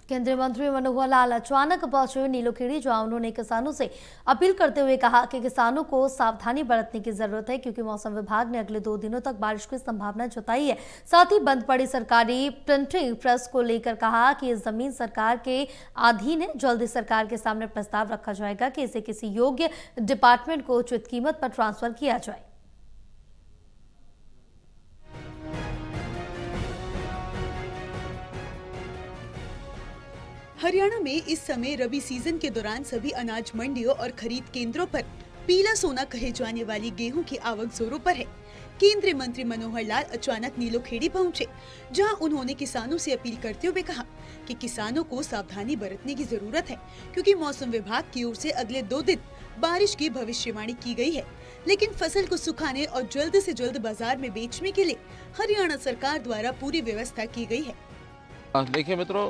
केंद्रीय मंत्री मनोहर लाल अचानक पहुंचे नीलोखेड़ी, जहां उन्होंने किसानों से अपील करते हुए कहा कि किसानों को सावधानी बरतने की जरूरत है, क्योंकि मौसम विभाग ने अगले 2 दिनों तक बारिश की संभावना जताई है। साथ ही बंद पड़ी सरकारी प्रिंटिंग प्रेस को लेकर कहा कि ये जमीन सरकार के अधीन है। जल्दी सरकार के सामने प्रस्ताव रखा जाएगा कि इसे किसी योग्य डिपार्टमेंट को उचित कीमत पर ट्रांसफर किया जाए। हरियाणा में इस समय रबी सीजन के दौरान सभी अनाज मंडियों और खरीद केंद्रों पर पीला सोना कहे जाने वाली गेहूं की आवक जोरों पर है। केंद्रीय मंत्री मनोहर लाल अचानक नीलोखेड़ी पहुंचे, जहां उन्होंने किसानों से अपील करते हुए कहा कि किसानों को सावधानी बरतने की जरूरत है, क्योंकि मौसम विभाग की ओर से अगले 2 दिन बारिश की भविष्यवाणी की गई है। लेकिन फसल को सुखाने और जल्द से जल्द बाजार में बेचने के लिए हरियाणा सरकार द्वारा पूरी व्यवस्था की गई है। देखिए मित्रों,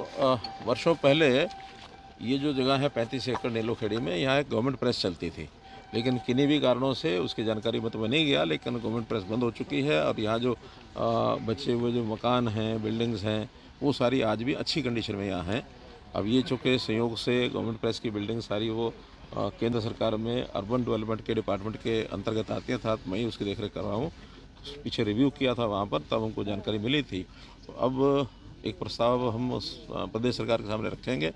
वर्षों पहले ये जो जगह है 35 एकड़ नीलोखेड़ी में, यहाँ एक गवर्नमेंट प्रेस चलती थी, लेकिन किन्हीं भी कारणों से उसकी जानकारी में तो मैं नहीं गया, लेकिन गवर्नमेंट प्रेस बंद हो चुकी है। और यहाँ जो बचे हुए जो मकान हैं, बिल्डिंग्स हैं, वो सारी आज भी अच्छी कंडीशन में यहाँ हैं। अब ये चूँकि संयोग से गवर्नमेंट प्रेस की बिल्डिंग सारी वो केंद्र सरकार में अर्बन डेवलपमेंट के डिपार्टमेंट के अंतर्गत आती है, अर्थात मैं ही उसकी देखरेख कर रहा हूँ। पीछे रिव्यू किया था वहाँ पर, तब हमको जानकारी मिली थी। तो अब एक प्रस्ताव हम प्रदेश सरकार के सामने रखेंगे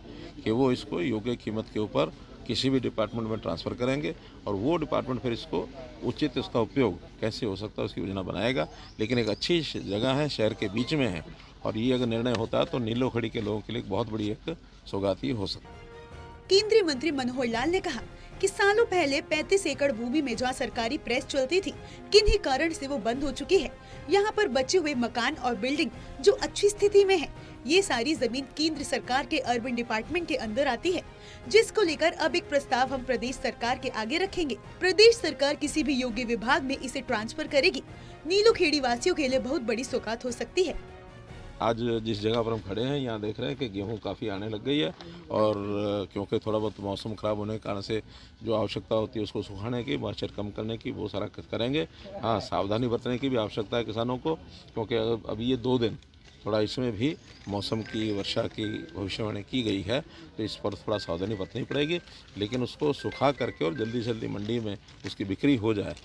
कि वो इसको योग्य कीमत के ऊपर किसी भी डिपार्टमेंट में ट्रांसफ़र करेंगे, और वो डिपार्टमेंट फिर इसको उचित इसका उपयोग कैसे हो सकता है उसकी योजना बनाएगा। लेकिन एक अच्छी जगह है, शहर के बीच में है, और ये अगर निर्णय होता है तो नीलोखेड़ी के लोगों के लिए बहुत बड़ी एक सौगात हो सकती है। केंद्रीय मंत्री मनोहर लाल ने कहा कि सालों पहले 35 एकड़ भूमि में जहां सरकारी प्रेस चलती थी, किन्हीं कारण से वो बंद हो चुकी है। यहां पर बचे हुए मकान और बिल्डिंग जो अच्छी स्थिति में है, ये सारी जमीन केंद्र सरकार के अर्बन डिपार्टमेंट के अंदर आती है, जिसको लेकर अब एक प्रस्ताव हम प्रदेश सरकार के आगे रखेंगे। प्रदेश सरकार किसी भी योग्य विभाग में इसे ट्रांसफर करेगी। नीलोखेड़ी वासियों के लिए बहुत बड़ी सौगात हो सकती है। आज जिस जगह पर हम खड़े हैं, यहाँ देख रहे हैं कि गेहूं काफ़ी आने लग गई है, और क्योंकि थोड़ा बहुत मौसम ख़राब होने के कारण से जो आवश्यकता होती है उसको सुखाने की, मॉइस्चर कम करने की, वो सारा करेंगे। हाँ, सावधानी बरतने की भी आवश्यकता है किसानों को, क्योंकि अभी ये 2 दिन थोड़ा इसमें भी मौसम की वर्षा की भविष्यवाणी की गई है, तो इस पर थोड़ा सावधानी बरतनी पड़ेगी। लेकिन उसको सुखा करके और जल्दी से जल्दी मंडी में उसकी बिक्री हो जाए।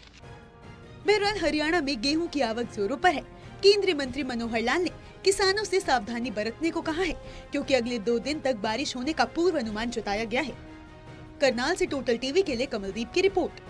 बहरहाल हरियाणा में गेहूं की आवक जोरों पर है। केंद्रीय मंत्री मनोहर लाल ने किसानों से सावधानी बरतने को कहा है, क्योंकि अगले 2 दिन तक बारिश होने का पूर्वानुमान जताया गया है। करनाल से टोटल टीवी के लिए कमलदीप की रिपोर्ट।